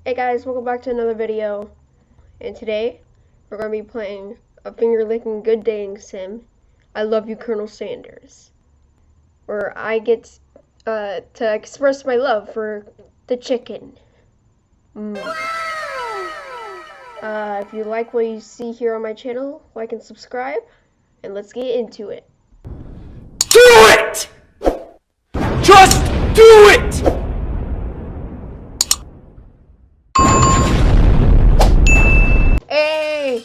Hey guys, welcome back to another video, and today we're going to be playing a finger-licking good dating sim, I Love You Colonel Sanders, where I get to express my love for the chicken. If you like what you see here on my channel, like and subscribe, and let's get into it. Do it! Just do it! Hey!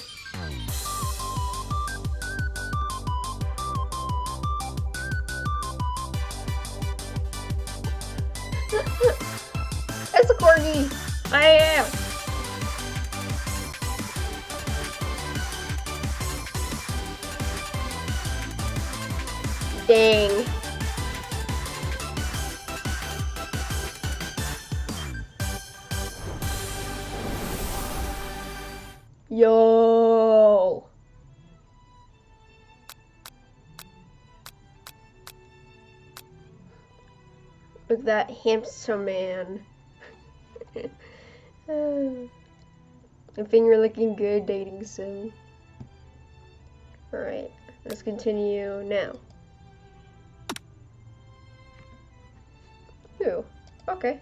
That's a corgi! I am! Dang. Yo. Look at that hamster man. A finger looking good dating sim. Alright, let's continue now. Ooh, okay.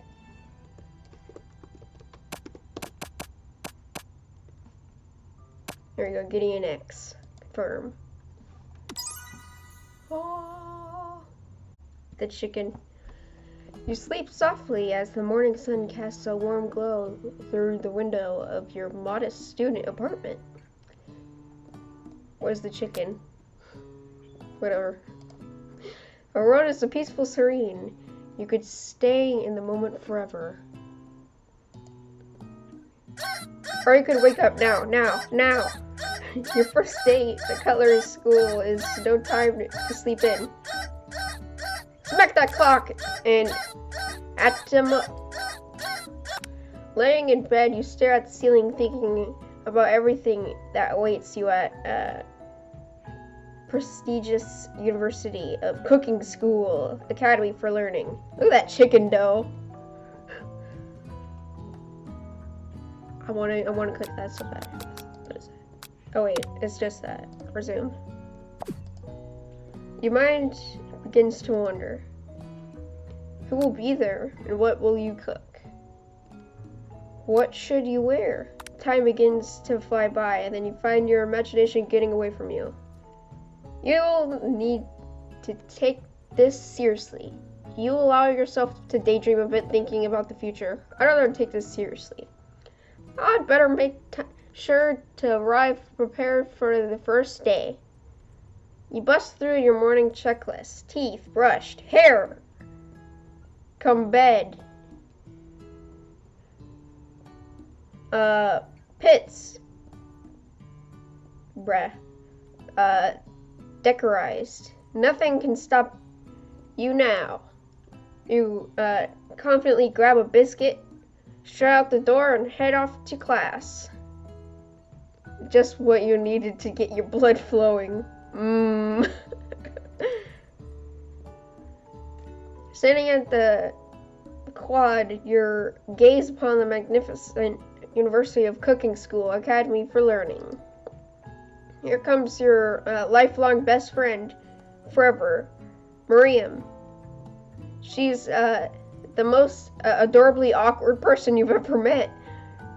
There we go, getting an X. Confirm. Oh, the chicken. You sleep softly as the morning sun casts a warm glow through the window of your modest student apartment. Where's the chicken? Whatever. A world is so peaceful, serene. You could stay in the moment forever. Or you could wake up now. Your first day at coloring school is no time to sleep in. Smack that clock and laying in bed, you stare at the ceiling thinking about everything that awaits you at prestigious University of Cooking School Academy for Learning. Look at that chicken dough. I wanna cook that so bad. What is it? Oh wait, it's just that. Resume. Your mind begins to wander. Who will be there, and what will you cook? What should you wear? Time begins to fly by, and then you find your imagination getting away from you. You'll need to take this seriously. You allow yourself to daydream a bit, thinking about the future. I'd rather take this seriously. I'd better make sure to arrive prepared for the first day. You bust through your morning checklist. Teeth brushed, hair comb, bed, pits, decorized. Nothing can stop you now. You confidently grab a biscuit, straight out the door, and head off to class. Just what you needed to get your blood flowing. Standing at the quad, your gaze upon the magnificent University of Cooking School Academy for Learning. Here comes your lifelong best friend, forever, Miriam. She's the most adorably awkward person you've ever met,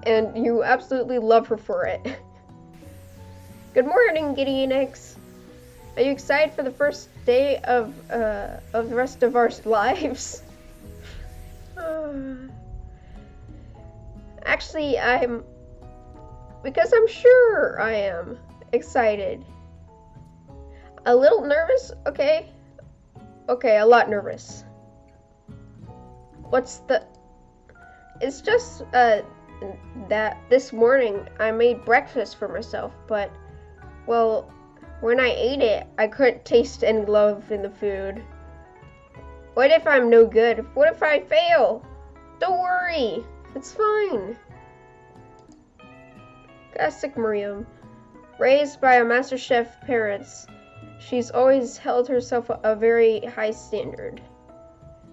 and you absolutely love her for it. Good morning, Gideon X. Are you excited for the first day of the rest of our lives? Actually, because I'm sure I am excited. A little nervous, okay, a lot nervous. It's just that this morning I made breakfast for myself, but, well, when I ate it, I couldn't taste any love in the food. What if I'm no good? What if I fail? Don't worry, it's fine. Classic Miriam. Raised by a master chef parents, she's always held herself a very high standard.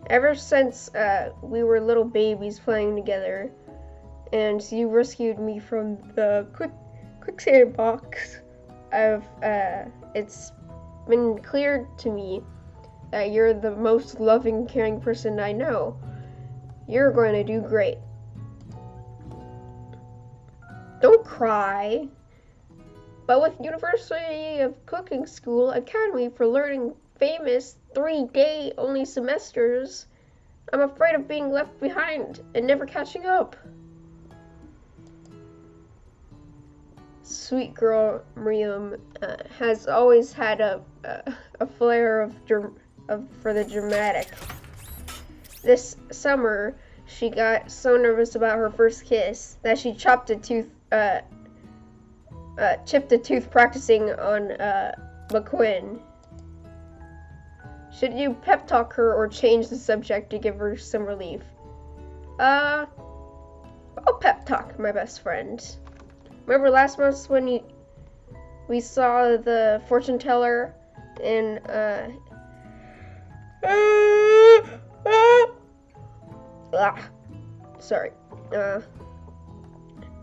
Ever since we were little babies playing together, and you rescued me from the quicksand box. It's been clear to me that you're the most loving, caring person I know. You're going to do great. Don't cry. But with University of Cooking School Academy for Learning famous 3-day only semesters, I'm afraid of being left behind and never catching up. Sweet girl Miriam has always had a flair for the dramatic. This summer, she got so nervous about her first kiss that she chipped a tooth practicing on McQuinn. Should you pep talk her or change the subject to give her some relief? I'll pep talk my best friend. Remember last month when we saw the fortune teller and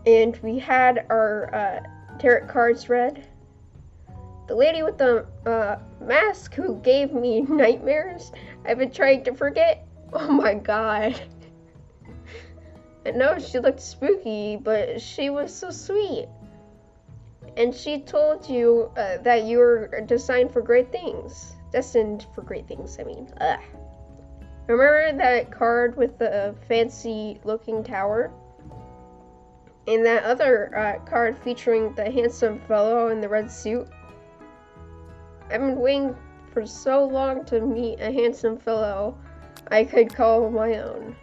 and we had our tarot cards read? The lady with the mask who gave me nightmares I've been trying to forget? Oh my god. I know she looked spooky, but she was so sweet. And she told you that you were destined for great things. Destined for great things, I mean. Ugh. Remember that card with the fancy looking tower? And that other card featuring the handsome fellow in the red suit? I've been waiting for so long to meet a handsome fellow I could call my own.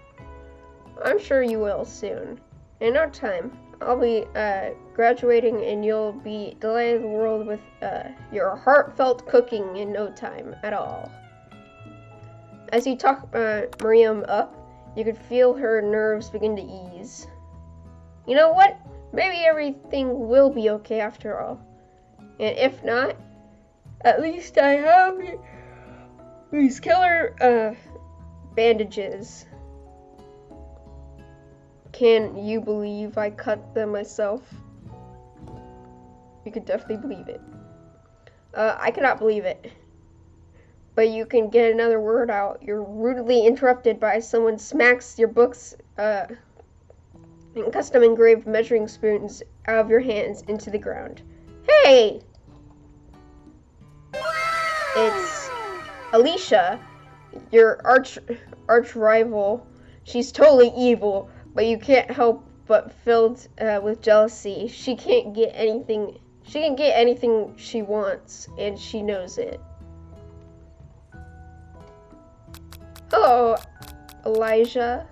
I'm sure you will soon. In no time, I'll be graduating and you'll be delighting the world with your heartfelt cooking in no time at all. As you talk Miriam up, you could feel her nerves begin to ease. You know what? Maybe everything will be okay after all. And if not, at least I have these killer bandages. Can you believe I cut them myself? You could definitely believe it. I cannot believe it. But you can get another word out. You're rudely interrupted by someone smacks your books and custom engraved measuring spoons out of your hands into the ground. Hey! It's Alicia, your arch rival. She's totally evil, but you can't help but filled with jealousy. She can get anything she wants, and she knows it. Hello, Elijah.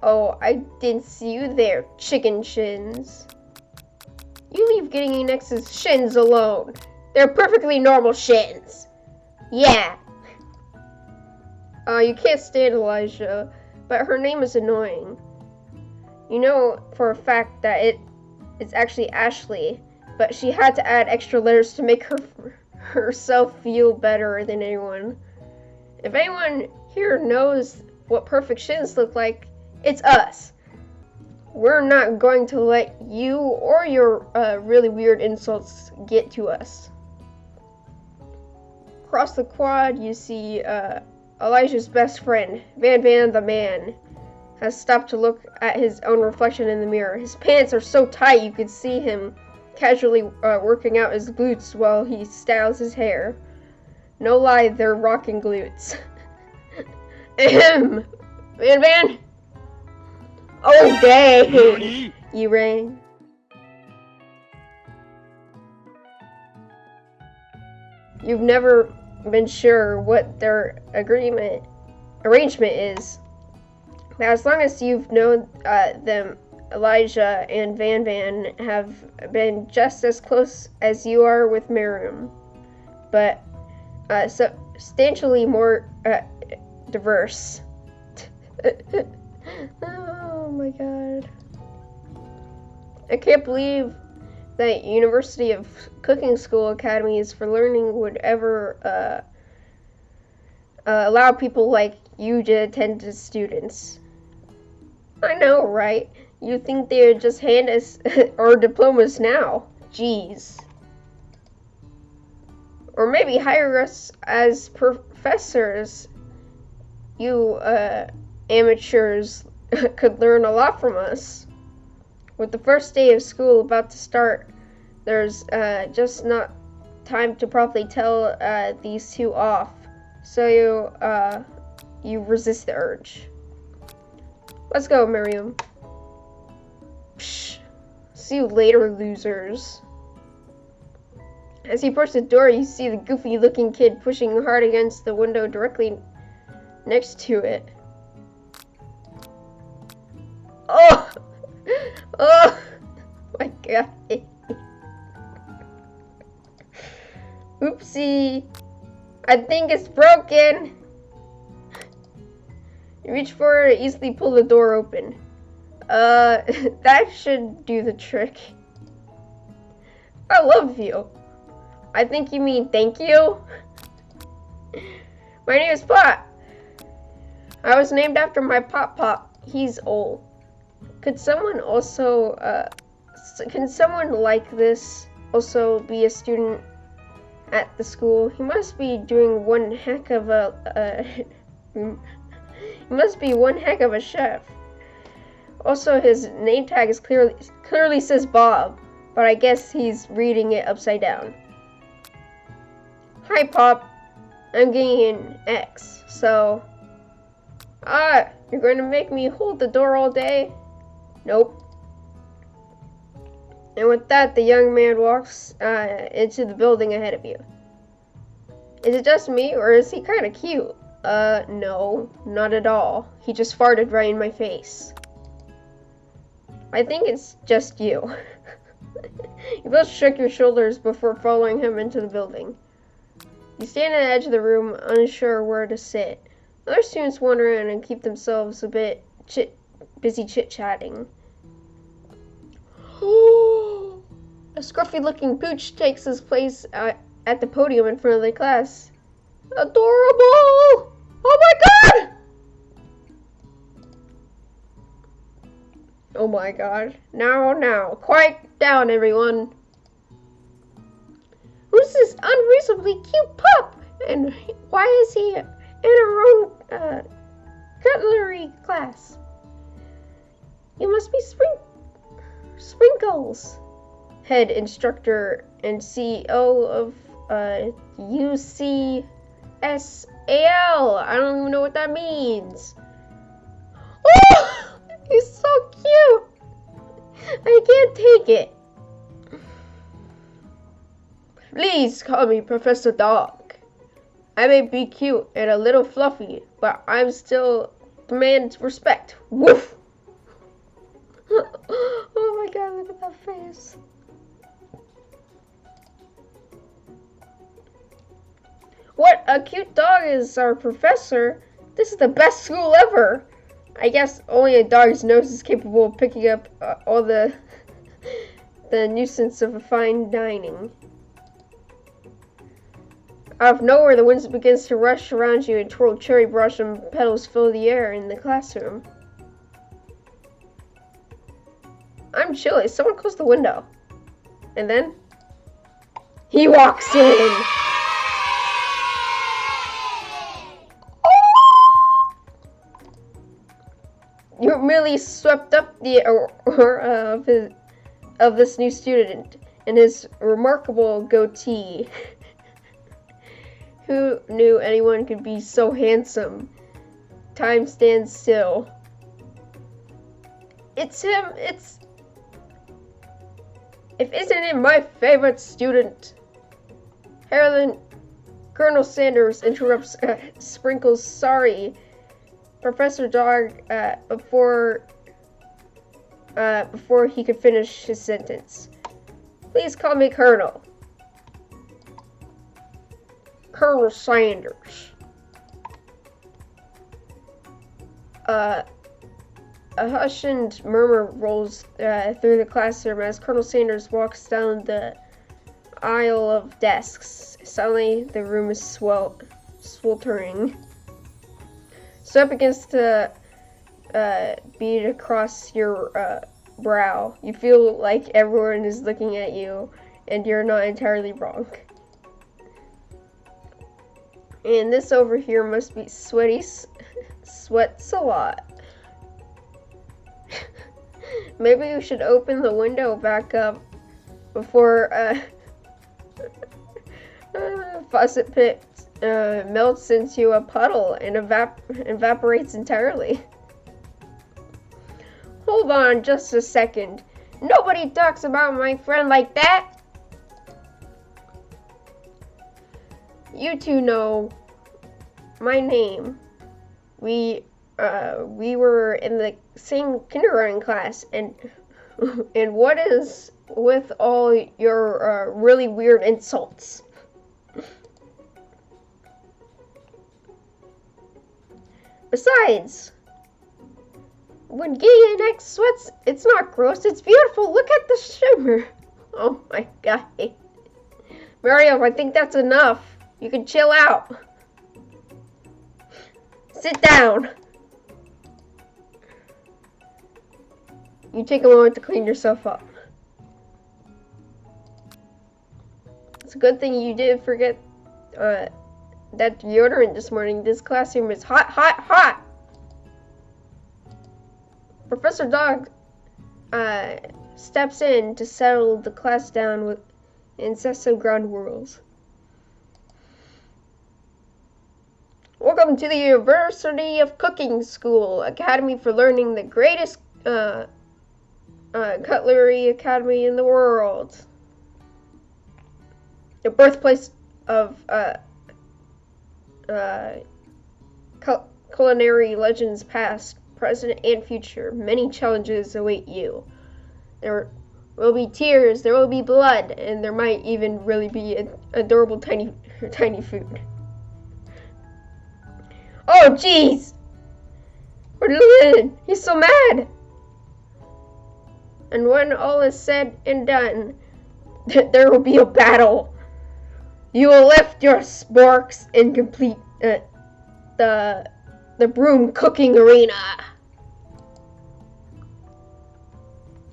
Oh, I didn't see you there, chicken shins. You leave getting Nex's shins alone. They're perfectly normal shins. Yeah. You can't stand Elijah, but her name is annoying. You know for a fact that it's actually Ashley, but she had to add extra letters to make herself feel better than anyone. If anyone here knows what perfect shins look like, it's us. We're not going to let you or your really weird insults get to us. Across the quad, you see Elijah's best friend, Van the man, has stopped to look at his own reflection in the mirror. His pants are so tight you could see him casually working out his glutes while he styles his hair. No lie, they're rocking glutes. Ahem. Van? Oh, dang! You rang. You've never been sure what their arrangement is. Now, as long as you've known them, Elijah and Van have been just as close as you are with Miriam, but substantially more diverse. Oh my god. I can't believe that University of Cooking School Academies for Learning would ever allow people like you to attend as students. I know, right? You think they would just hand us our diplomas now? Jeez. Or maybe hire us as professors. You, amateurs could learn a lot from us. With the first day of school about to start, there's, just not time to properly tell, these two off. So you resist the urge. Let's go, Miriam. Psh. See you later, losers. As you approach the door, you see the goofy-looking kid pushing hard against the window directly next to it. Oh! Oh! My God. Oopsie. I think it's broken. You reach forward and easily pull the door open. That should do the trick. I love you. I think you mean thank you. My name is Pot. I was named after my Pop. He's old. Could someone like this also be a student at the school? He must be doing one heck of a he must be one heck of a chef. Also, his name tag is clearly says Bob, but I guess he's reading it upside down. Hi, Pop. I'm getting an X, so... you're going to make me hold the door all day? Nope. And with that, the young man walks into the building ahead of you. Is it just me, or is he kind of cute? No, not at all. He just farted right in my face. I think it's just you. You both shook your shoulders before following him into the building. You stand at the edge of the room, unsure where to sit. Other students wander in and keep themselves a bit busy chit-chatting. A scruffy-looking pooch takes his place at the podium in front of the class. Adorable! Oh my God! Oh my God. Now. Quiet down, everyone. Who's this unreasonably cute pup? And why is he in our own cutlery class? You must be Sprinkles, head instructor and CEO of UCSAL. I don't even know what that means. Oh, he's so cute. I can't take it. Please call me Professor Dog. I may be cute and a little fluffy, but I'm still demand respect. Woof! Oh my God, look at that face. What a cute dog is our professor. This is the best school ever. I guess only a dog's nose is capable of picking up all the nuisance of fine dining. Out of nowhere, the wind begins to rush around you and twirl cherry blossom petals fill the air in the classroom. I'm chilly. Someone close the window. And then he walks in. Oh! You're merely swept up the aura of this new student and his remarkable goatee. Who knew anyone could be so handsome? Time stands still. It's him. Isn't it my favorite student? Colonel Sanders interrupts Sprinkles. Sorry, Professor Dog. Before he could finish his sentence. Please call me Colonel. Colonel Sanders. A hushed murmur rolls through the classroom as Colonel Sanders walks down the aisle of desks. Suddenly, the room is sweltering. So up against the bead across your brow. You feel like everyone is looking at you, and you're not entirely wrong. And this over here must be Sweaty sweats a lot. Maybe we should open the window back up before faucet pit melts into a puddle and evaporates entirely. Hold on just a second. Nobody talks about my friend like that. You two know my name. We were in the same kindergarten class, and what is with all your really weird insults? Besides, when Gideon X sweats, it's not gross, it's beautiful. Look at the shimmer. Oh my god. Mario, I think that's enough. You can chill out. Sit down. You take a moment to clean yourself up. It's a good thing you did forget that deodorant this morning. This classroom is hot, hot, hot. Professor Dog steps in to settle the class down with incessant ground rules. Welcome to the University of Cooking School, Academy for learning the greatest cutlery academy in the world. The birthplace of culinary legends past, present, and future. Many challenges await you. There will be tears, there will be blood, and there might even really be adorable tiny food. Oh, jeez! Where'd Lynn? He's so mad! And when all is said and done, there will be a battle. You will lift your sporks and complete the broom cooking arena.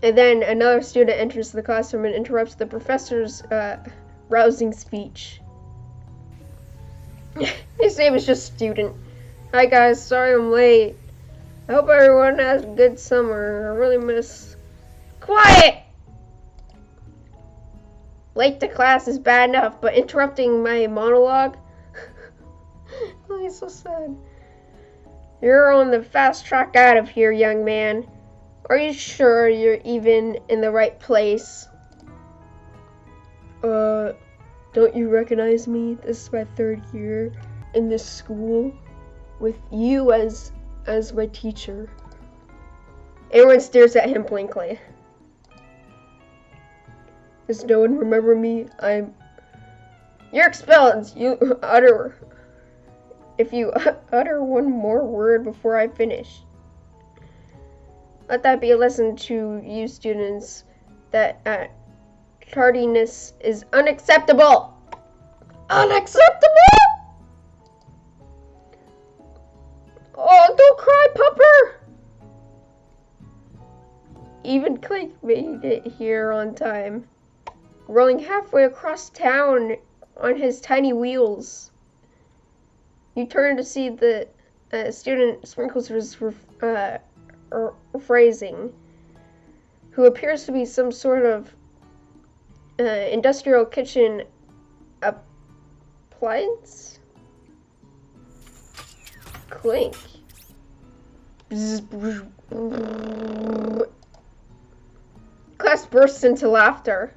And then another student enters the classroom and interrupts the professor's rousing speech. His name is just Student. Hi guys, sorry I'm late. I hope everyone has a good summer. I really miss... Quiet! Late to class is bad enough, but interrupting my monologue? Oh, he's so sad. You're on the fast track out of here, young man. Are you sure you're even in the right place? Don't you recognize me? This is my 3rd year in this school with you as my teacher. Everyone stares at him blankly. Does no one remember me? You're expelled. If you utter one more word before I finish. Let that be a lesson to you students that tardiness is unacceptable. Unacceptable? Oh, don't cry, Pupper! Even Clink made it here on time, rolling halfway across town on his tiny wheels. You turn to see the student Sprinkles was phrasing, who appears to be some sort of industrial kitchen appliance. Clink. Class bursts into laughter.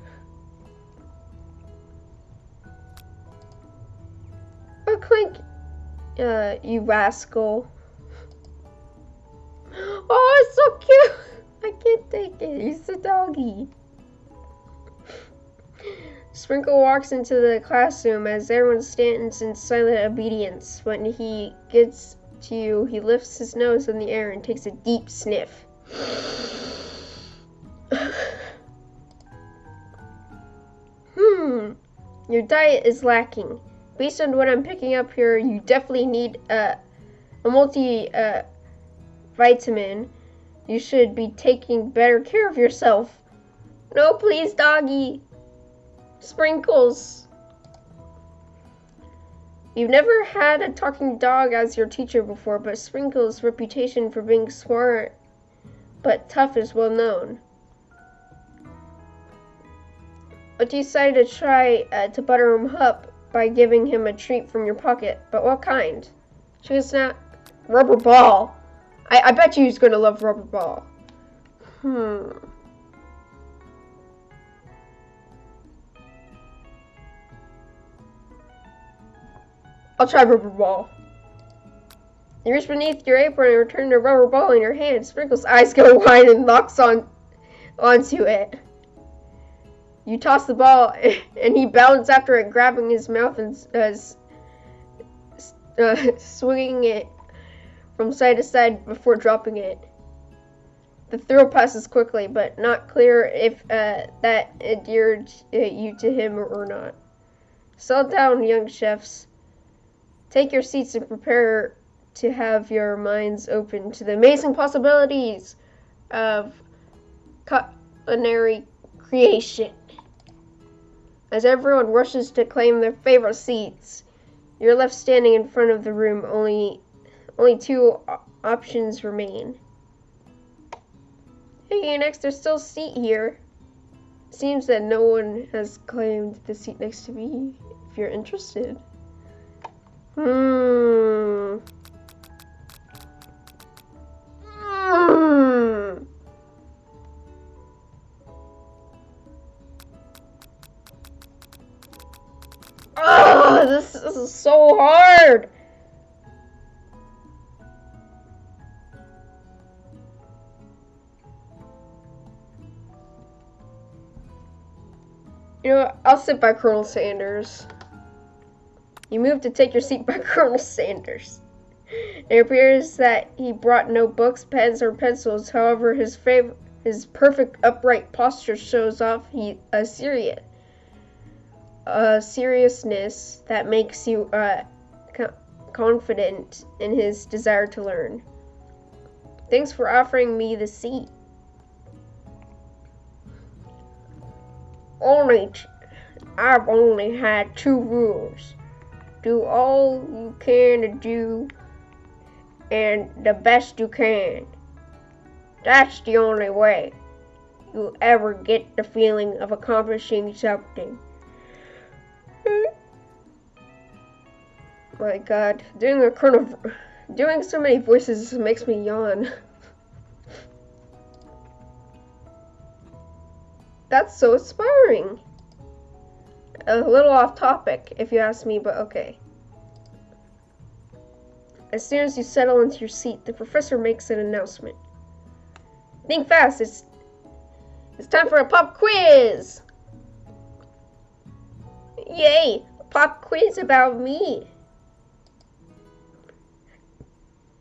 Oh, Clink, you rascal. Oh, it's so cute. I can't take it. He's a doggy. Sprinkle walks into the classroom as everyone stands in silent obedience. When he gets to you, he lifts his nose in the air and takes a deep sniff. Your diet is lacking. Based on what I'm picking up here, you definitely need a multi-vitamin vitamin. You should be taking better care of yourself. No, please, doggy. Sprinkles. You've never had a talking dog as your teacher before, but Sprinkles' reputation for being smart but tough is well known. But you decided to try to butter him up by giving him a treat from your pocket. But what kind? Sugar Snap? Rubber ball. I bet you he's going to love rubber ball. I'll try rubber ball. You reach beneath your apron and return the rubber ball in your hand. Sprinkles' eyes go wide and locks onto it. You toss the ball and he bounds after it, grabbing his mouth and swinging it from side to side before dropping it. The thrill passes quickly, but not clear if that endeared you to him or not. Settle down, young chefs. Take your seats and prepare to have your minds open to the amazing possibilities of culinary creation. As everyone rushes to claim their favorite seats, you're left standing in front of the room. Only two options remain. Hey, next, there's still a seat here. Seems that no one has claimed the seat next to me, if you're interested. Oh, this is so hard. You know what? I'll sit by Colonel Sanders. You move to take your seat by Colonel Sanders. It appears that he brought no books, pens, or pencils. However, his perfect upright posture shows off a seriousness that makes you confident in his desire to learn. Thanks for offering me the seat. I've only had 2 rules. Do all you can to do, and the best you can. That's the only way you'll ever get the feeling of accomplishing something. My God, doing so many voices makes me yawn. That's so inspiring. A little off topic, if you ask me, but okay. As soon as you settle into your seat, the professor makes an announcement. Think fast, it's time for a pop quiz! Yay, a pop quiz about me!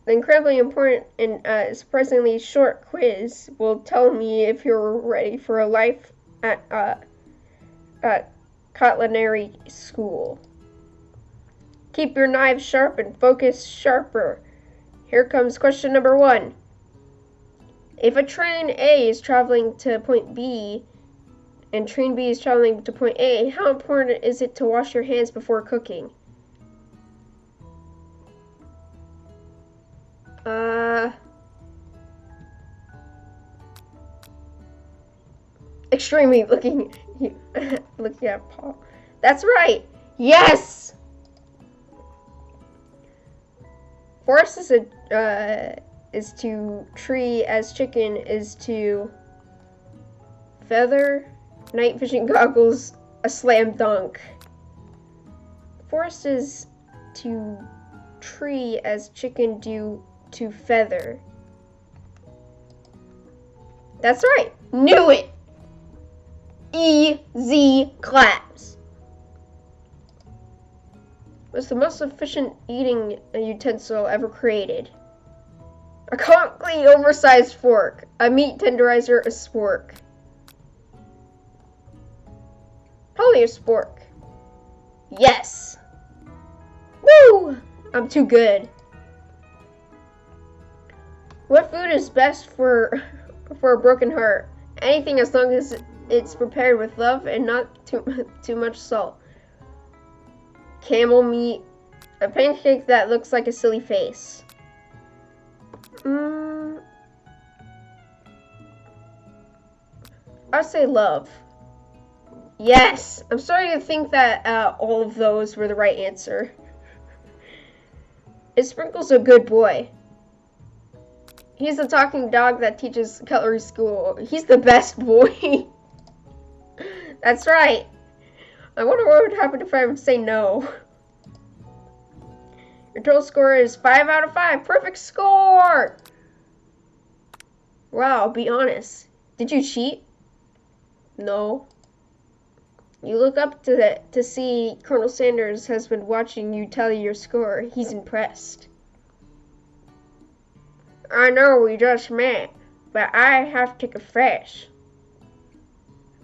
The incredibly important and surprisingly short quiz will tell me if you're ready for a life at culinary school. Keep your knives sharp and focus sharper. Here comes question number 1. If a train A is traveling to point B and train B is traveling to point A, how important is it to wash your hands before cooking? Extremely looking at Paul. That's right. Yes. Force is to tree as chicken is to feather. Night vision goggles, a slam dunk. Force is to tree as chicken do to feather. That's right. Knew it. Easy claps. Was the most efficient eating utensil ever created? A comically oversized fork, a meat tenderizer, a spork. Probably a spork. Yes. Woo! I'm too good. What food is best for a broken heart? Anything as long as it's prepared with love and not too much salt. Camel meat. A pancake that looks like a silly face. I'll say love. Yes! I'm starting to think that all of those were the right answer. Is Sprinkles a good boy? He's a talking dog that teaches cutlery school. He's the best boy. That's right. I wonder what would happen if I would say no. Your total score is 5 out of 5. Perfect score! Wow, be honest. Did you cheat? No. You look up to see Colonel Sanders has been watching you tally your score. He's impressed. I know we just met, but I have to confess.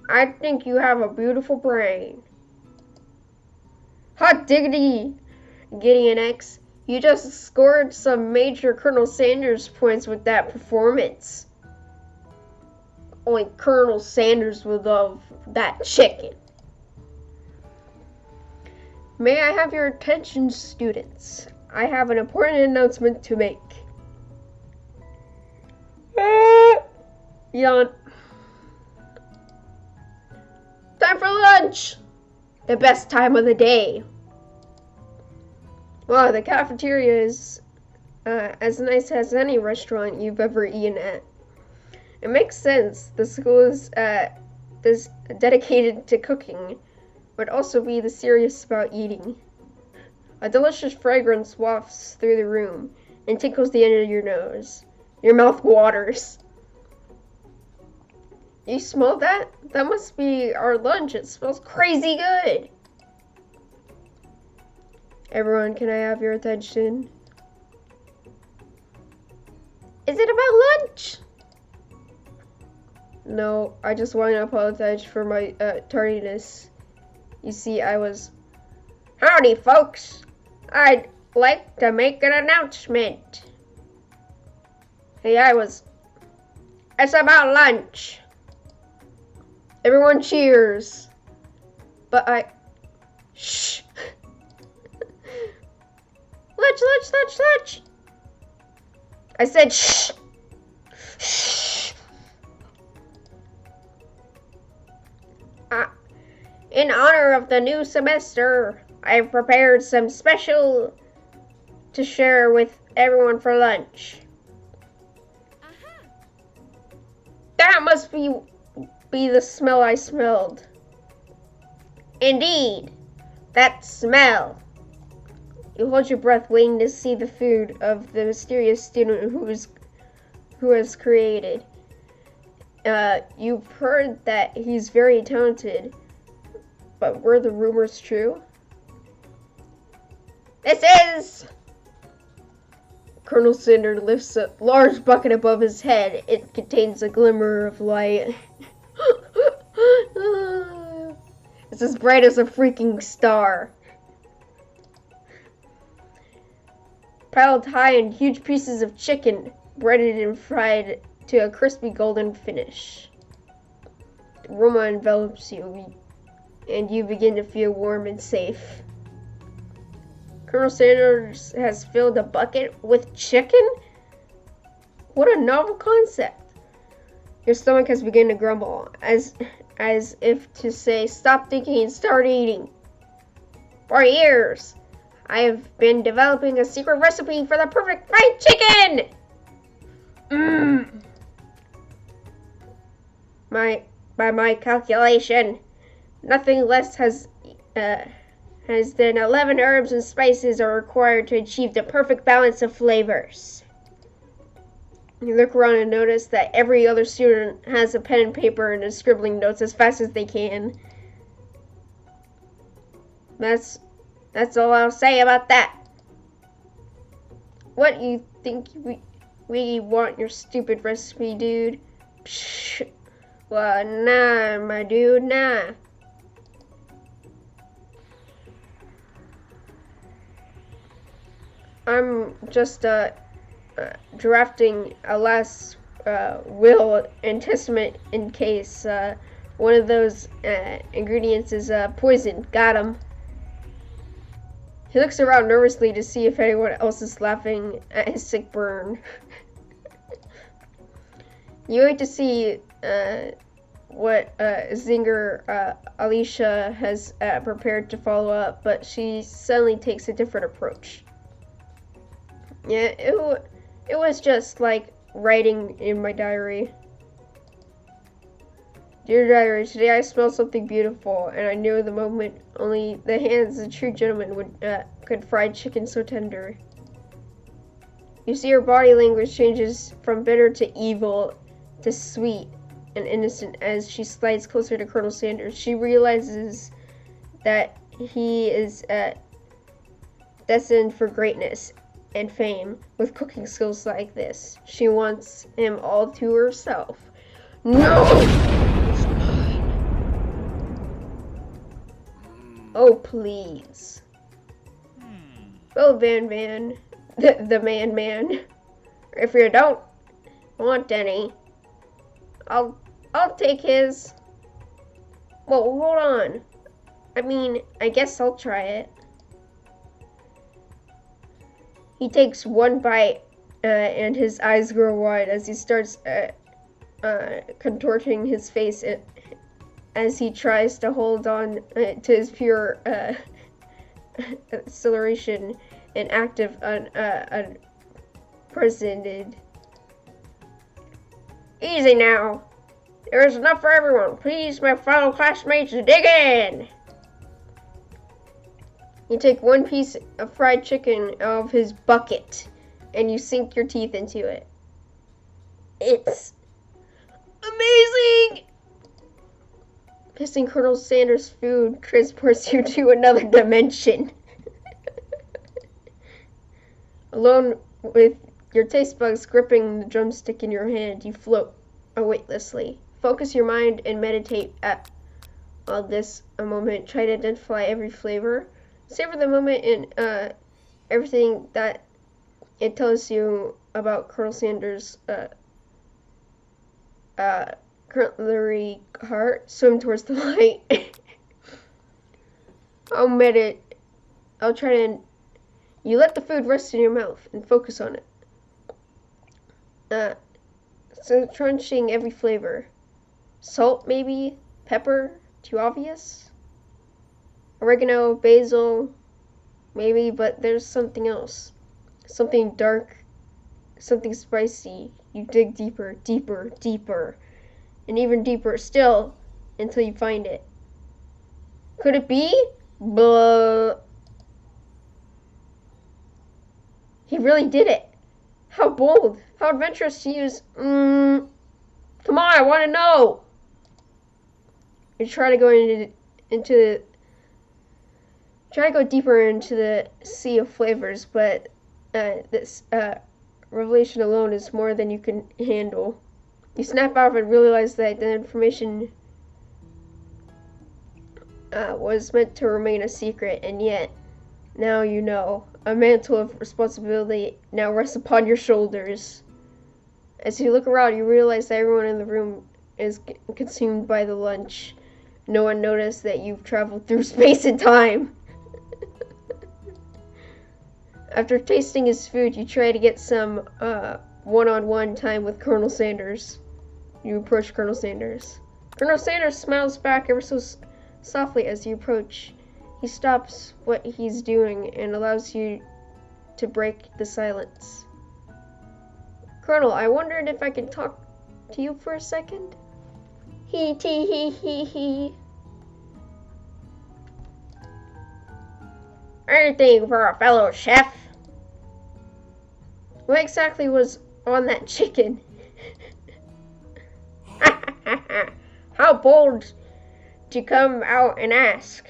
I think you have a beautiful brain. Hot diggity, Gideon X. You just scored some major Colonel Sanders points with that performance. Only Colonel Sanders would love that chicken. May I have your attention, students? I have an important announcement to make. Yawn. Time for lunch! The best time of the day. Wow, the cafeteria is as nice as any restaurant you've ever eaten at. It makes sense. The school is dedicated to cooking, but also be serious about eating. A delicious fragrance wafts through the room and tickles the end of your nose. Your mouth waters. You smell that? That must be our lunch. It smells crazy good. Everyone, can I have your attention? Is it about lunch? No, I just want to apologize for my tardiness. You see, I was... Howdy, folks. I'd like to make an announcement. Hey, It's about lunch. Everyone cheers. But Shh. Lunch. I said shh. Shh. In honor of the new semester, I've prepared some special to share with everyone for lunch. That must be the smell I smelled. Indeed, that smell. You hold your breath, waiting to see the food of the mysterious student who has created. You've heard that he's very talented, but were the rumors true? This is... Colonel Cinder lifts a large bucket above his head. It contains a glimmer of light. It's as bright as a freaking star. Piled high in huge pieces of chicken, breaded and fried to a crispy golden finish. The aroma envelops you, and you begin to feel warm and safe. Colonel Sanders has filled a bucket with chicken? What a novel concept. Your stomach has begun to grumble, as if to say, stop thinking and start eating. For years, I have been developing a secret recipe for the perfect fried chicken! By my calculation, nothing less than 11 herbs and spices are required to achieve the perfect balance of flavors. You look around and notice that every other student has a pen and paper and is scribbling notes as fast as they can. That's all I'll say about that. What, you think we want your stupid recipe, dude? Psh. Well, nah, my dude, nah. I'm just drafting a last will and testament in case one of those ingredients is poison. Got him. He looks around nervously to see if anyone else is laughing at his sick burn. You wait to see what Zinger Alicia has prepared to follow up, but she suddenly takes a different approach. Yeah, it was just like writing in my diary. Dear diary, today I smelled something beautiful, and I knew the moment only the hands of a true gentleman would could fry chicken so tender. You see her body language changes from bitter to evil to sweet and innocent as she slides closer to Colonel Sanders. She realizes that he is destined for greatness and fame with cooking skills like this. She wants him all to herself. No! Oh, please. Oh, Van, the man. If you don't want any, I'll take his. Well, hold on. I mean, I guess I'll try it. He takes one bite, and his eyes grow wide as he starts contorting his face as he tries to hold on to his pure acceleration and active unprecedented. Easy now. There is enough for everyone. Please, my fellow classmates, dig in. You take one piece of fried chicken out of his bucket, and you sink your teeth into it. It's amazing! Kissing Colonel Sanders' food transports you to another dimension. Alone with your taste buds gripping the drumstick in your hand, you float weightlessly. Focus your mind and meditate on this a moment. Try to identify every flavor. Savor the moment and everything that it tells you about Colonel Sanders' cutlery heart. Swim towards the light. I'll try to. You let the food rest in your mouth and focus on it. So crunching every flavor. Salt, maybe? Pepper? Too obvious? Oregano, basil, maybe, but there's something else. Something dark, something spicy. You dig deeper, deeper, deeper, and even deeper still until you find it. Could it be? But he really did it. How bold, how adventurous to use. Come on, I want to know. You try to go try to go deeper into the sea of flavors, but this revelation alone is more than you can handle. You snap out of it and realize that the information was meant to remain a secret, and yet now you know. A mantle of responsibility now rests upon your shoulders. As you look around, you realize that everyone in the room is consumed by the lunch. No one noticed that you've traveled through space and time. After tasting his food, you try to get some one-on-one time with Colonel Sanders. You approach Colonel Sanders. Colonel Sanders smiles back ever so softly as you approach. He stops what he's doing and allows you to break the silence. Colonel, I wondered if I could talk to you for a second? He. Anything for a fellow chef? What exactly was on that chicken? How bold to come out and ask.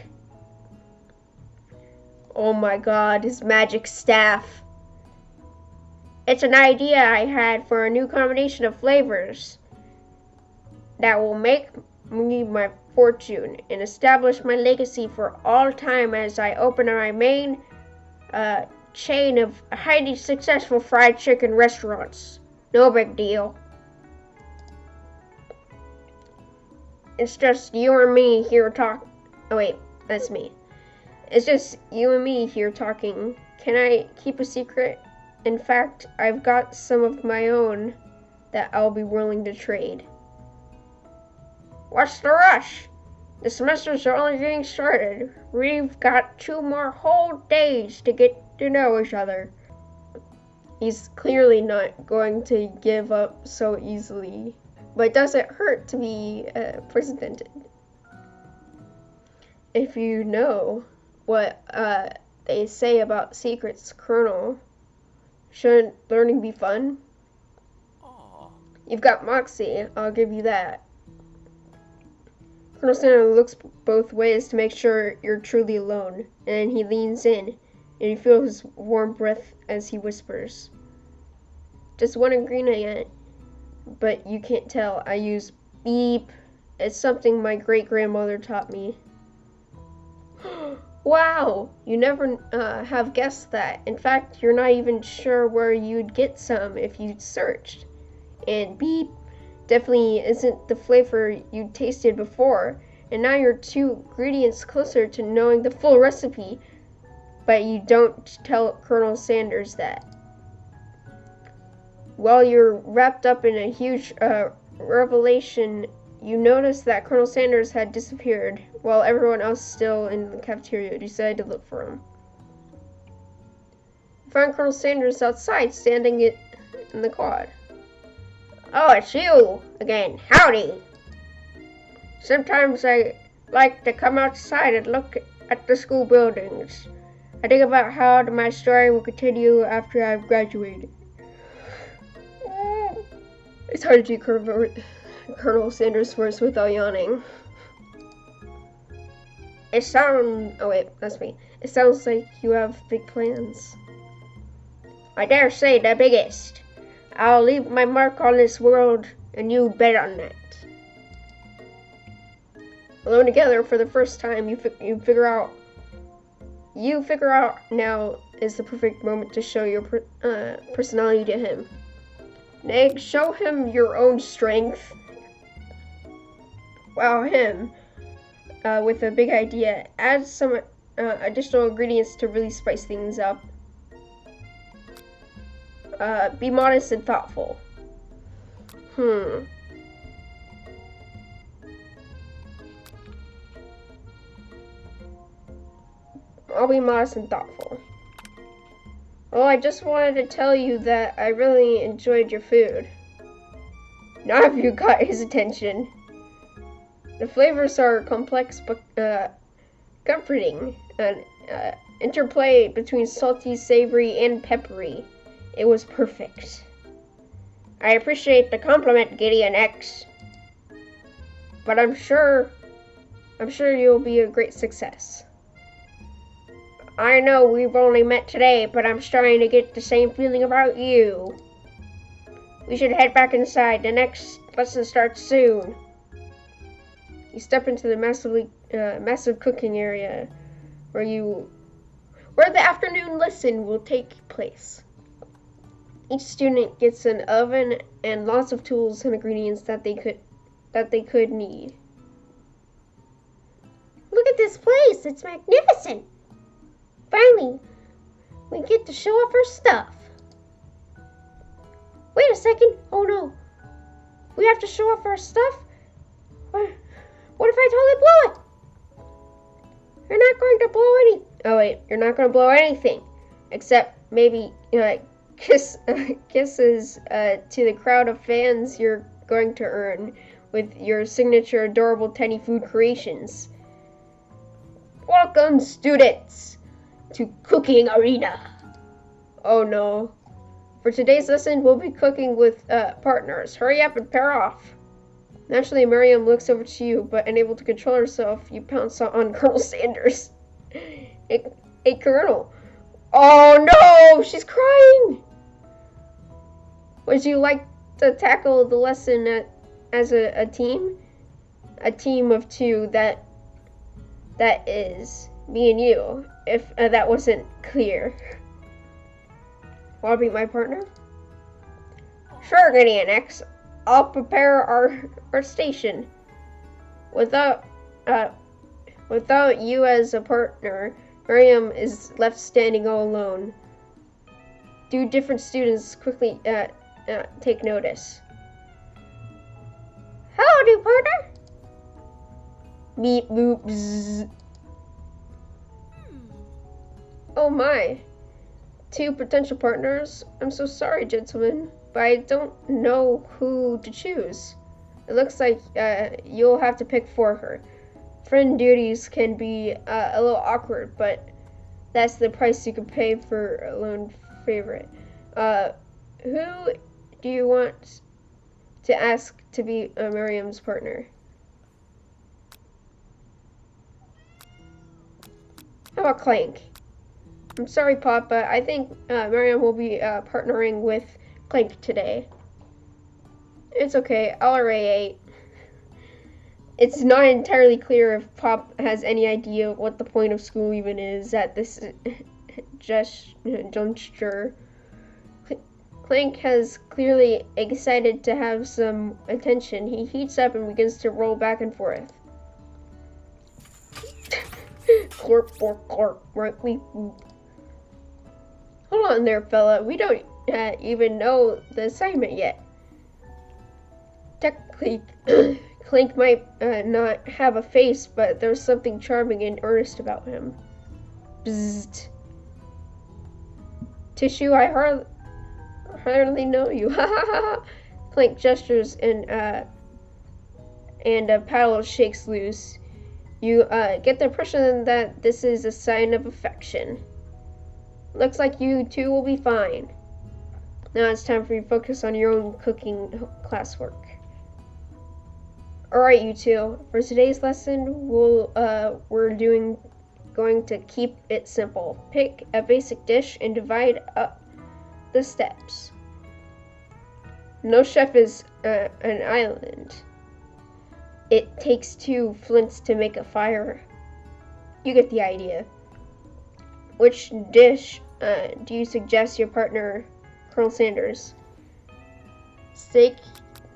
Oh my god, his magic staff. It's an idea I had for a new combination of flavors that will make me my fortune and establish my legacy for all time as I open my main chain of highly successful fried chicken restaurants. No big deal. It's just you and me here talking. Oh wait, that's me. It's just you and me here talking. Can I keep a secret? In fact, I've got some of my own that I'll be willing to trade. What's the rush? The semesters are only getting started. We've got 2 more whole days to get to know each other. He's clearly not going to give up so easily, but does it hurt to be presented? If you know what they say about secrets, Colonel, shouldn't learning be fun? Aww. You've got moxie, I'll give you that. Colonel Sanders looks both ways to make sure you're truly alone, and he leans in, and you feel his warm breath as he whispers. Just one ingredient, but you can't tell. I use beep. It's something my great-grandmother taught me. Wow! You never have guessed that. In fact, you're not even sure where you'd get some if you'd searched. And beep definitely isn't the flavor you tasted before, and now you're 2 ingredients closer to knowing the full recipe, but you don't tell Colonel Sanders that. While you're wrapped up in a huge revelation, you notice that Colonel Sanders had disappeared, while everyone else still in the cafeteria decided to look for him. You find Colonel Sanders outside, standing in the quad. Oh, it's you again. Howdy. Sometimes I like to come outside and look at the school buildings. I think about how my story will continue after I've graduated. It's hard to do Colonel Sanders' voice without yawning. Oh wait, that's me. It sounds like you have big plans. I dare say the biggest. I'll leave my mark on this world, and you bet on that. Alone together for the first time, you figure out now is the perfect moment to show your personality to him. Neg, show him your own strength. Wow him with a big idea. Add some additional ingredients to really spice things up. Be modest and thoughtful. I'll be modest and thoughtful. Well, I just wanted to tell you that I really enjoyed your food. Now have you got his attention? The flavors are complex but comforting. An interplay between salty, savory, and peppery. It was perfect. I appreciate the compliment, Gideon X. But I'm sure you'll be a great success. I know we've only met today, but I'm starting to get the same feeling about you. We should head back inside. The next lesson starts soon. You step into the massive cooking area where the afternoon lesson will take place. Each student gets an oven and lots of tools and ingredients that they could need. Look at this place. It's magnificent. Finally, we get to show off our stuff. Wait a second. Oh no. We have to show off our stuff? What if I totally blow it? You're not going to blow any... Oh wait, you're not going to blow anything. Except maybe, kisses to the crowd of fans you're going to earn with your signature adorable tiny food creations. Welcome, students, to Cooking Arena. Oh no. For today's lesson, we'll be cooking with partners. Hurry up and pair off. Naturally, Miriam looks over to you, but unable to control herself, you pounce on Colonel Sanders. Hey, Colonel. Oh no, she's crying. Would you like to tackle the lesson as a team? A team of 2 that is me and you, if that wasn't clear. Want to be my partner? Sure, Gideon X. I'll prepare our station. Without you as a partner, Miriam is left standing all alone. Do different students quickly take notice? Howdy, partner. Beep boop bzz. Oh my. 2 potential partners? I'm so sorry, gentlemen, but I don't know who to choose. It looks like you'll have to pick for her. Friend duties can be a little awkward, but that's the price you can pay for a lone favorite. Who do you want to ask to be Miriam's partner? How about Clank? I'm sorry, Pop, but I think Miriam will be partnering with Clank today. It's okay, I'll array 8. It's not entirely clear if Pop has any idea what the point of school even is at this juncture. Clank has clearly excited to have some attention. He heats up and begins to roll back and forth. Clorp, bork, clorp, right, weep, whoop. Hold on there, fella. We don't even know the assignment yet. Technically, Clank might not have a face, but there's something charming and earnest about him. Bzzzt. Tissue, I hardly know you. Ha ha ha. Clank gestures and a paddle shakes loose. You get the impression that this is a sign of affection. Looks like you two will be fine. Now it's time for you to focus on your own cooking classwork. Alright, you two. For today's lesson, we're going to keep it simple. Pick a basic dish and divide up the steps. No chef is an island. It takes 2 flints to make a fire. You get the idea. Which dish do you suggest your partner, Colonel Sanders? Steak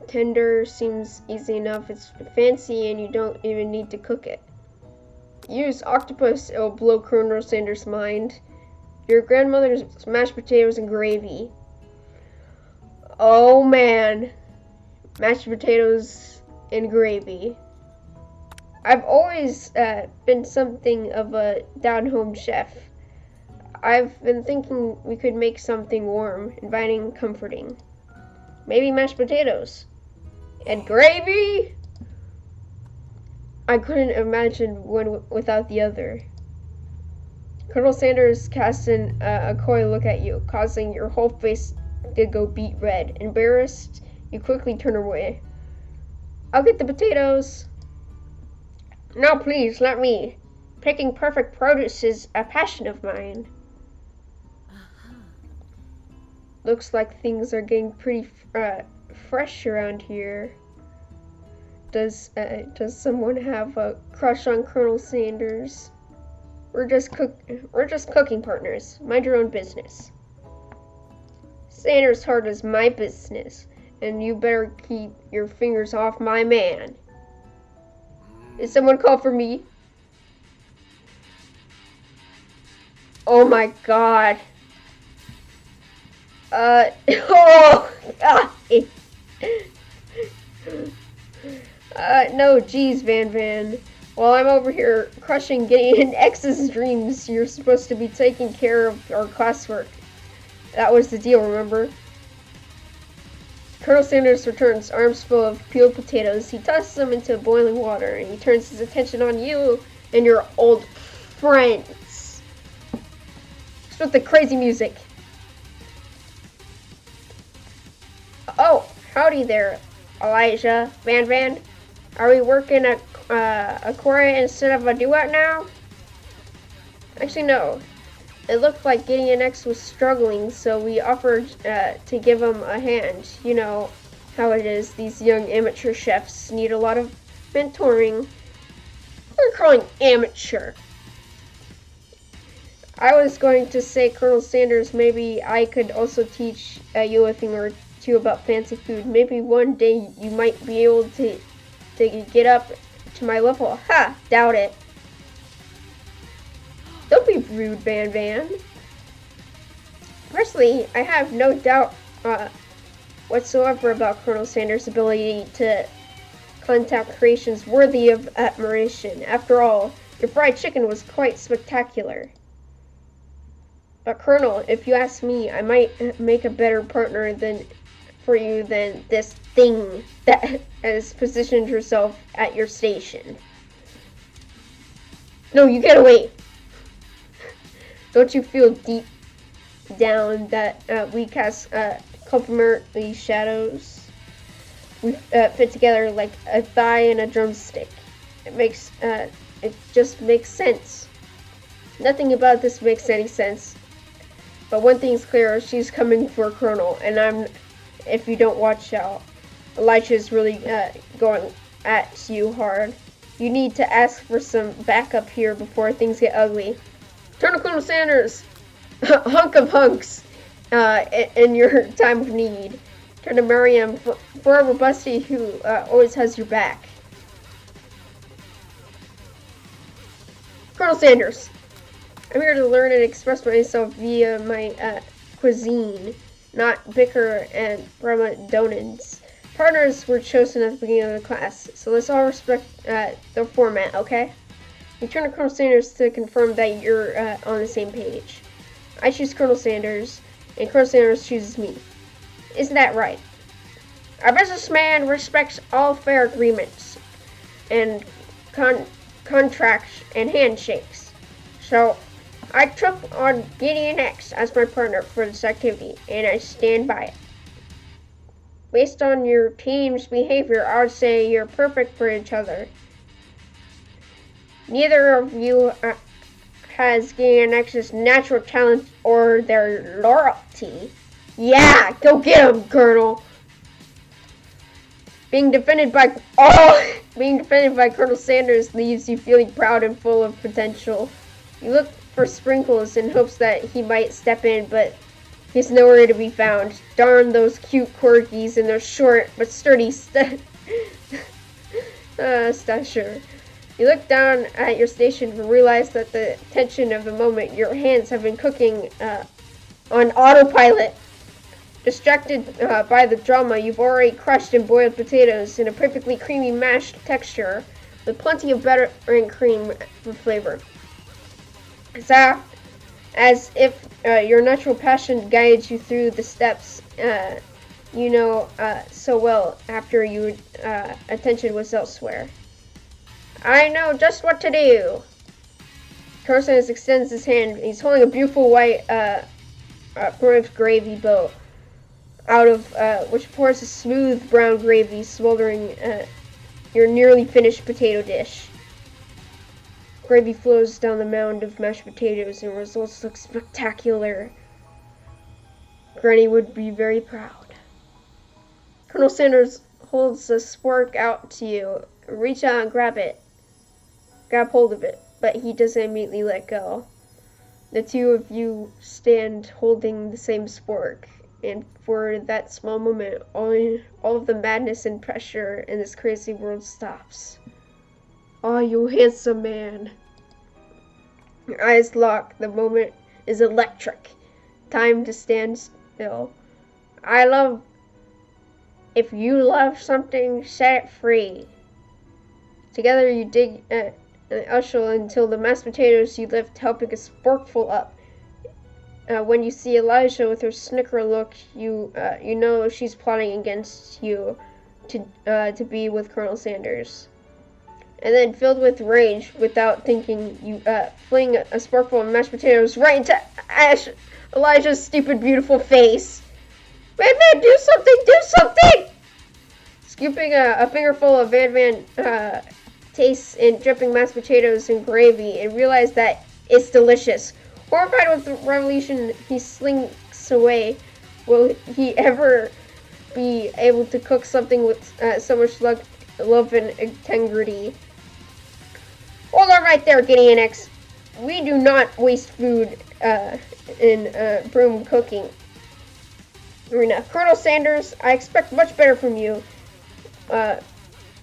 tender seems easy enough. It's fancy and you don't even need to cook it. Use octopus, it will blow Colonel Sanders' mind. Your grandmother's mashed potatoes and gravy. Oh man. Mashed potatoes and gravy. I've always been something of a down-home chef. I've been thinking we could make something warm, inviting, comforting. Maybe mashed potatoes. And gravy? I couldn't imagine one without the other. Colonel Sanders casts a coy look at you, causing your whole face to go beet red. Embarrassed, you quickly turn away. I'll get the potatoes. No, please, let me. Picking perfect produce is a passion of mine. Looks like things are getting pretty fresh around here. Does someone have a crush on Colonel Sanders? We're just cooking partners. Mind your own business. Sanders' heart is my business, and you better keep your fingers off my man. Is someone call for me? Oh my god. Oh god. No, geez, Van. While I'm over here crushing Gideon X's dreams, you're supposed to be taking care of our classwork. That was the deal, remember? Colonel Sanders returns, arms full of peeled potatoes. He tosses them into boiling water, and he turns his attention on you and your old friends. What's with the crazy music? Oh, howdy there, Elijah. Van. Are we working a chorus instead of a duet now? Actually, no. It looked like Gideon X was struggling, so we offered to give him a hand. You know how it is. These young amateur chefs need a lot of mentoring. We're calling amateur. I was going to say, Colonel Sanders, maybe I could also teach you a thing or two about fancy food. Maybe one day you might be able to get up to my level. Ha! Doubt it. Don't be rude, Van Van. Personally, I have no doubt whatsoever about Colonel Sanders' ability to contact creations worthy of admiration. After all, your fried chicken was quite spectacular. But Colonel, if you ask me, I might make a better partner for you than this thing that has positioned herself at your station. No, you get away! Don't you feel deep down that we cast complementary shadows? We fit together like a thigh and a drumstick. It just makes sense. Nothing about this makes any sense. But one thing's clear, she's coming for Colonel, and if you don't watch out, ILYCS is really going at you hard. You need to ask for some backup here before things get ugly. Turn to Colonel Sanders! Hunk of hunks in your time of need. Turn to Miriam, forever busty, who always has your back. Colonel Sanders! I'm here to learn and express myself via my cuisine, not bicker and donuts. Partners were chosen at the beginning of the class, so let's all respect the format, okay? We turn to Colonel Sanders to confirm that you're on the same page. I choose Colonel Sanders, and Colonel Sanders chooses me. Isn't that right? A businessman respects all fair agreements and contracts and handshakes. So, I took on ILYCS as my partner for this activity, and I stand by it. Based on your team's behavior, I would say you're perfect for each other. Neither of you has ILYCS's natural talent or their loyalty. Yeah, go get him, Colonel! Being defended by Colonel Sanders leaves you feeling proud and full of potential. You look for Sprinkles in hopes that he might step in, but he's nowhere to be found. Darn those cute corgis and their short but sturdy stature. You look down at your station and realize that the tension of the moment, your hands have been cooking on autopilot. Distracted by the drama, you've already crushed and boiled potatoes in a perfectly creamy mashed texture with plenty of butter and cream for flavor. As if your natural passion guides you through the steps so well after your attention was elsewhere. I know just what to do. Colonel Sanders extends his hand. He's holding a beautiful white gravy boat, out of which pours a smooth brown gravy smoldering your nearly finished potato dish. Gravy flows down the mound of mashed potatoes and results look spectacular. Granny would be very proud. Colonel Sanders holds a spork out to you. Reach out and grab hold of it, but he doesn't immediately let go. The two of you stand holding the same spork, and for that small moment, all of the madness and pressure in this crazy world stops. Oh, you handsome man. Your eyes lock. The moment is electric. Time to stand still. If you love something, set it free. Together you dig and usher until the mashed potatoes you lift, helping a sporkful up. When you see Elijah with her snicker look, you know she's plotting against you to be with Colonel Sanders. And then, filled with rage, without thinking, you fling a sporkful of mashed potatoes right into Elijah's stupid, beautiful face. Van Van, do something! Do something! Scooping a fingerful of Van Van tastes in dripping mashed potatoes and gravy and realize that it's delicious. Horrified with the revelation, he slinks away. Will he ever be able to cook something with so much love and integrity? Hold on right there, ILYCS. We do not waste food in broom cooking arena. Colonel Sanders, I expect much better from you.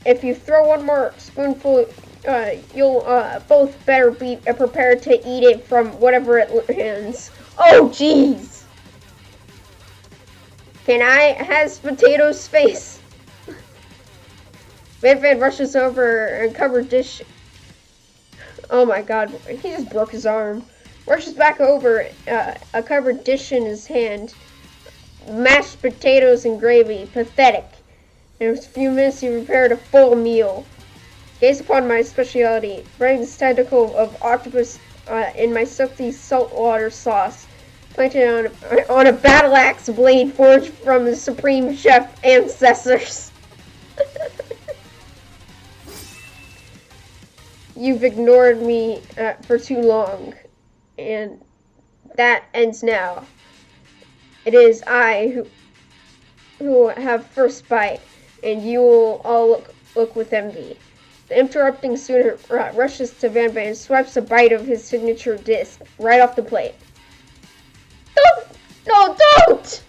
If you throw one more spoonful, you'll both better be prepared to eat it from whatever it lands. Oh, jeez! Can I has potato's face? Van rushes over and covered dish. Oh my god, he just broke his arm. Rushes back over, a covered dish in his hand. Mashed potatoes and gravy. Pathetic. In a few minutes you prepared a full meal. Gaze upon my speciality. Running this tentacle of octopus in my silky saltwater sauce. Planted on a battle axe blade forged from the supreme chef ancestors. You've ignored me for too long, and that ends now. It is I who have first bite, and you will all look with envy. The interrupting student rushes to Van and swipes a bite of his signature disc right off the plate. Don't! No, don't!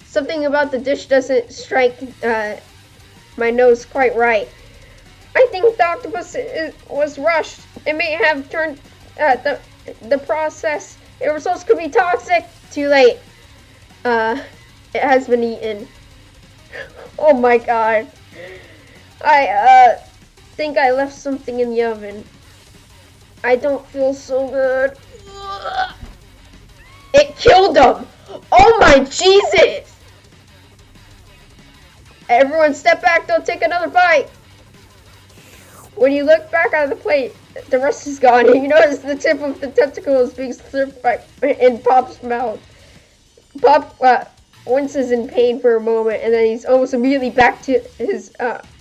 Something about the dish doesn't strike my nose quite right. I think the octopus was rushed. It may have turned the process. The results could be toxic. Too late. It has been eaten. Oh my god. I think I left something in the oven. I don't feel so good. It killed him! Oh my Jesus! Everyone step back, don't take another bite. When you look back at the plate, the rest is gone, and you notice the tip of the tentacle is being slipped in Pop's mouth. Pop winces in pain for a moment, and then he's almost immediately back to his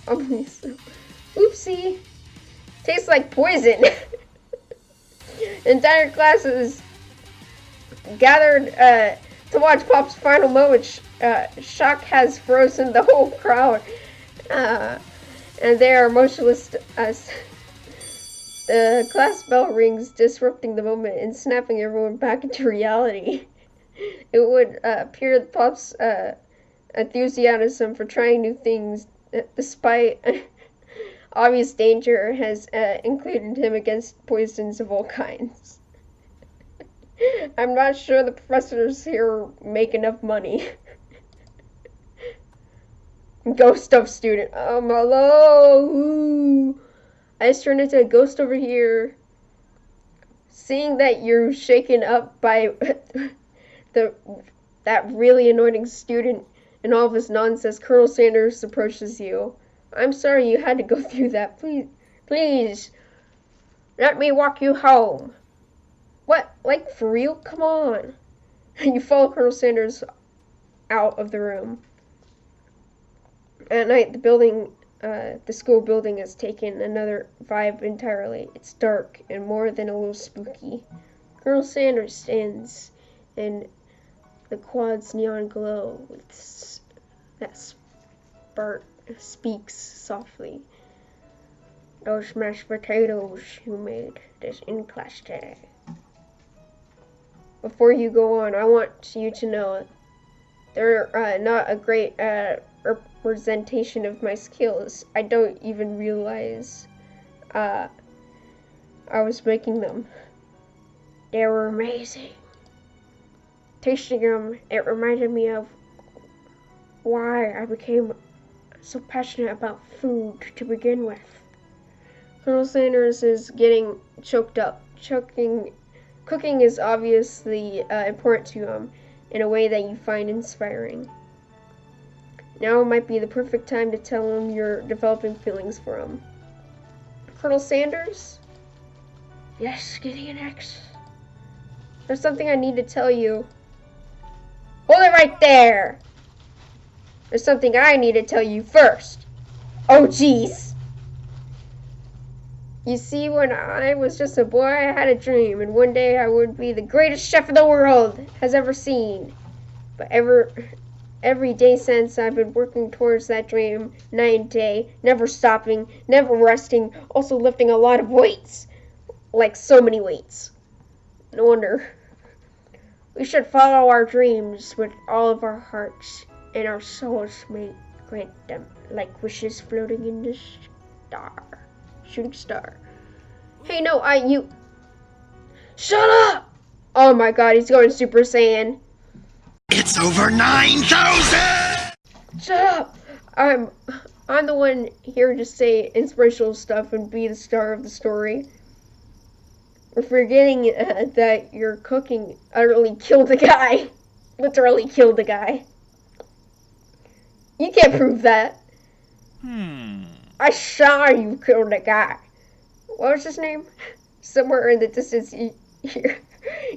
oopsie. Tastes like poison. Entire class is gathered to watch Pop's final moment. Shock has frozen the whole crowd. And they are motionless as the class bell rings, disrupting the moment and snapping everyone back into reality. It would appear that Pop's enthusiasm for trying new things, despite obvious danger, has included him against poisons of all kinds. I'm not sure the professors here make enough money. Ghost of student. Hello. Ooh. I just turned into a ghost over here. Seeing that you're shaken up by that really annoying student and all of his nonsense, Colonel Sanders approaches you. I'm sorry you had to go through that. Please, let me walk you home. What? Like, for real? Come on. You follow Colonel Sanders out of the room. At night, the school building has taken another vibe entirely. It's dark and more than a little spooky. Colonel Sanders stands in the quad's neon glow with that spark speaks softly. Those mashed potatoes you made this in class today. Before you go on, I want you to know they're not a great representation of my skills. I don't even realize I was making them. They were amazing. Tasting them, it reminded me of why I became so passionate about food to begin with. Colonel Sanders is getting choked up. Cooking is obviously important to him in a way that you find inspiring. Now might be the perfect time to tell him you're developing feelings for him. Colonel Sanders? Yes, Gideon X. There's something I need to tell you. Hold it right there! There's something I need to tell you first. Oh, jeez. You see, when I was just a boy, I had a dream, and one day I would be the greatest chef the world has ever seen. But every day since, I've been working towards that dream, night and day, never stopping, never resting, also lifting a lot of weights. Like so many weights. No wonder We should follow our dreams with all of our hearts, and our souls may grant them like wishes floating in the shooting star. Hey, no, you. Shut up! Oh my god, he's going Super Saiyan. It's over 9,000! Shut up! I'm the one here to say inspirational stuff and be the star of the story. We're forgetting that your cooking utterly killed a guy. Literally killed a guy. You can't prove that. I saw you killed a guy. What was his name? Somewhere in the distance you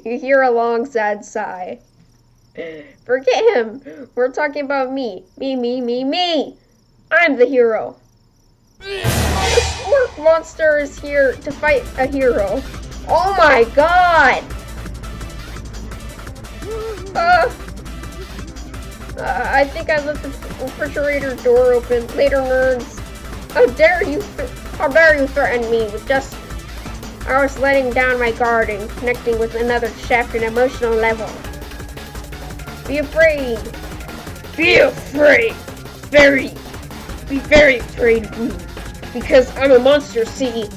hear a long sad sigh. Forget him. We're talking about me. Me. I'm the hero. The Smirk monster is here to fight a hero. Oh my god! I think I left the refrigerator door open. Later, nerds. How dare you threaten me with just... I was letting down my guard and connecting with another chef on an emotional level. Be afraid. Be afraid. Be very afraid of me. Because I'm a monster, see?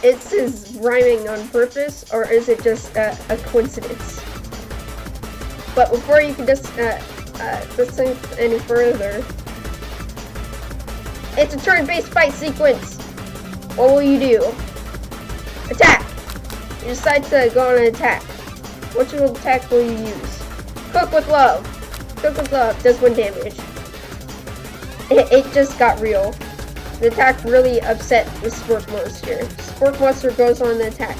Is his rhyming on purpose, or is it just a coincidence? But before you can just listen any further, it's a turn-based fight sequence. What will you do? Attack! You decide to go on an attack. Which attack will you use? Cook with love. Cook with love does 1 damage. It just got real. The attack really upset the Smirk monster. Smirk monster goes on the attack.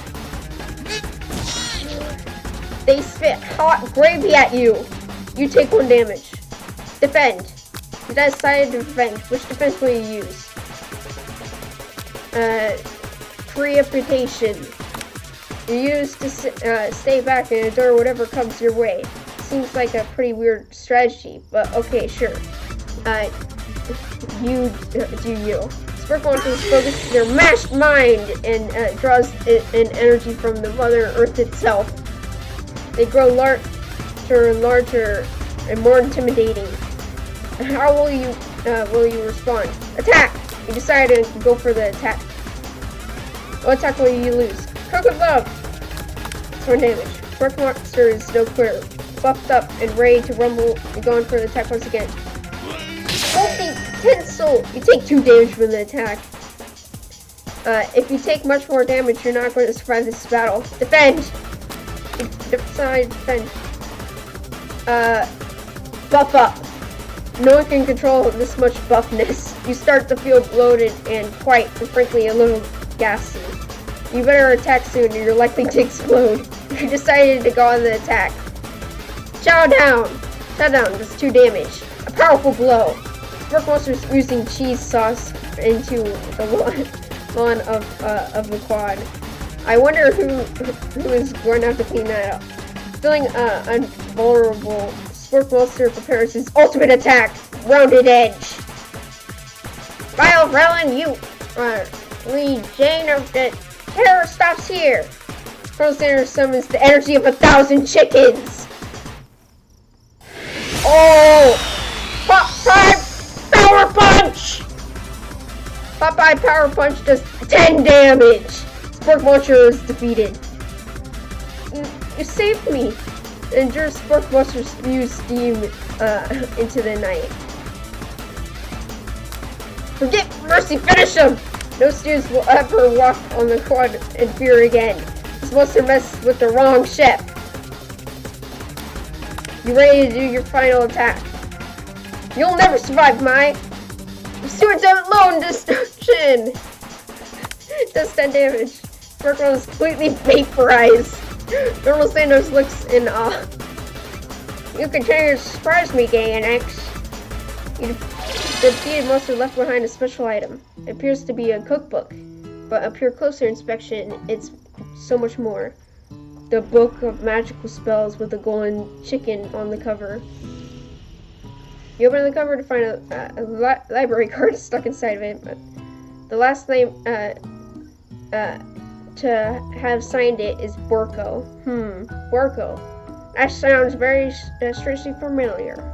They spit hot gravy at you. You take 1 damage. Defend. You decided to defend. Which defense will you use? Preoccupation. You use to stay back and endure whatever comes your way. Seems like a pretty weird strategy, but okay, sure. You do you. Smirk monsters focus their mashed mind and draws an energy from the Mother Earth itself. They grow larger and more intimidating. How will you respond? Attack! You decide to go for the attack. What attack will you lose? Cook with love! 1 damage. Smirk monster is no quitter. Buffed up and ready to rumble and going for the attack once again. Holy tinsel! You take 2 damage from the attack. If you take much more damage, you're not going to survive this battle. Defend! Defend. Buff up. No one can control this much buffness. You start to feel bloated and quite, frankly, a little gassy. You better attack soon or you're likely to explode. You decided to go on the attack. Chow down! Chow down does 2 damage. A powerful blow. Smirk monster's oozing cheese sauce into the lawn of the quad. I wonder who is going to have to clean that up. Feeling invulnerable, Smirk monster prepares his ultimate attack, Rounded Edge. Vile Relin, you lead Jane of the terror stops here. Colonel Sanders summons the energy of 1,000 chickens. Oh! Popeye Power Punch! Popeye Power Punch does 10 damage. Smirk monster is defeated. You saved me. Endure Smirk monster spews steam into the night. Forget mercy, finish him! No students will ever walk on the quad in fear again. This monster messes with the wrong chef. You ready to do your final attack? You'll never survive, Mai. The students have low destruction. Does 10 damage. Smirk is completely vaporized. Colonel Sanders looks in awe. You continue to surprise me, Gay-NX. The defeated monster left behind a special item. It appears to be a cookbook, but upon closer inspection, it's so much more. The book of magical spells with a golden chicken on the cover. You open the cover to find a library card stuck inside of it. But the last name, to have signed it is Borko. Borko. That sounds very strangely familiar.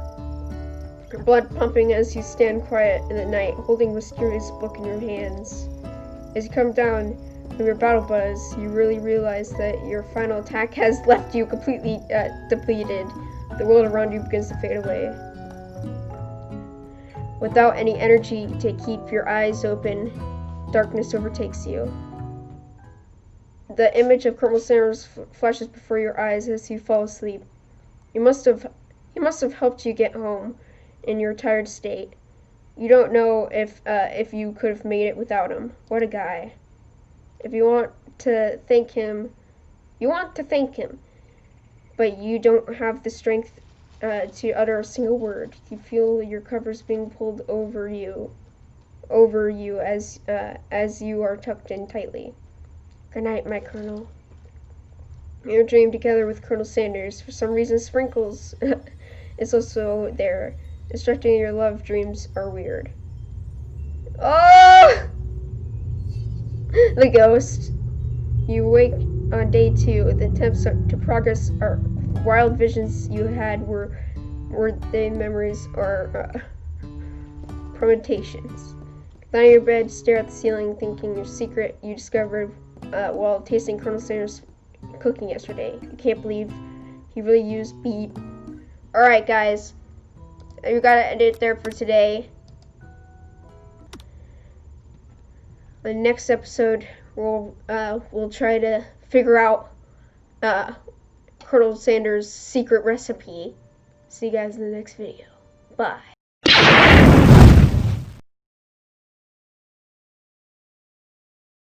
Your blood pumping as you stand quiet in the night, holding a mysterious book in your hands. As you come down from your battle buzz, you really realize that your final attack has left you completely depleted. The world around you begins to fade away. Without any energy to keep your eyes open, darkness overtakes you. The image of Colonel Sanders flashes before your eyes as you fall asleep. He must have helped you get home in your tired state. You don't know if you could have made it without him. What a guy. If you want to thank him, but you don't have the strength to utter a single word. You feel your covers being pulled over you as you are tucked in tightly. Good night, my Colonel. You dream together with Colonel Sanders. For some reason, Sprinkles is also there. Instructing your love dreams are weird. Oh! The ghost. You wake on day 2. The attempts to progress are wild visions you had were they memories or premonitions. Lie on your bed, stare at the ceiling, thinking your secret you discovered while tasting Colonel Sanders' cooking yesterday. You can't believe he really used beep. Alright, guys. You gotta end it there for today. The next episode, we'll try to figure out Colonel Sanders' secret recipe. See you guys in the next video. Bye.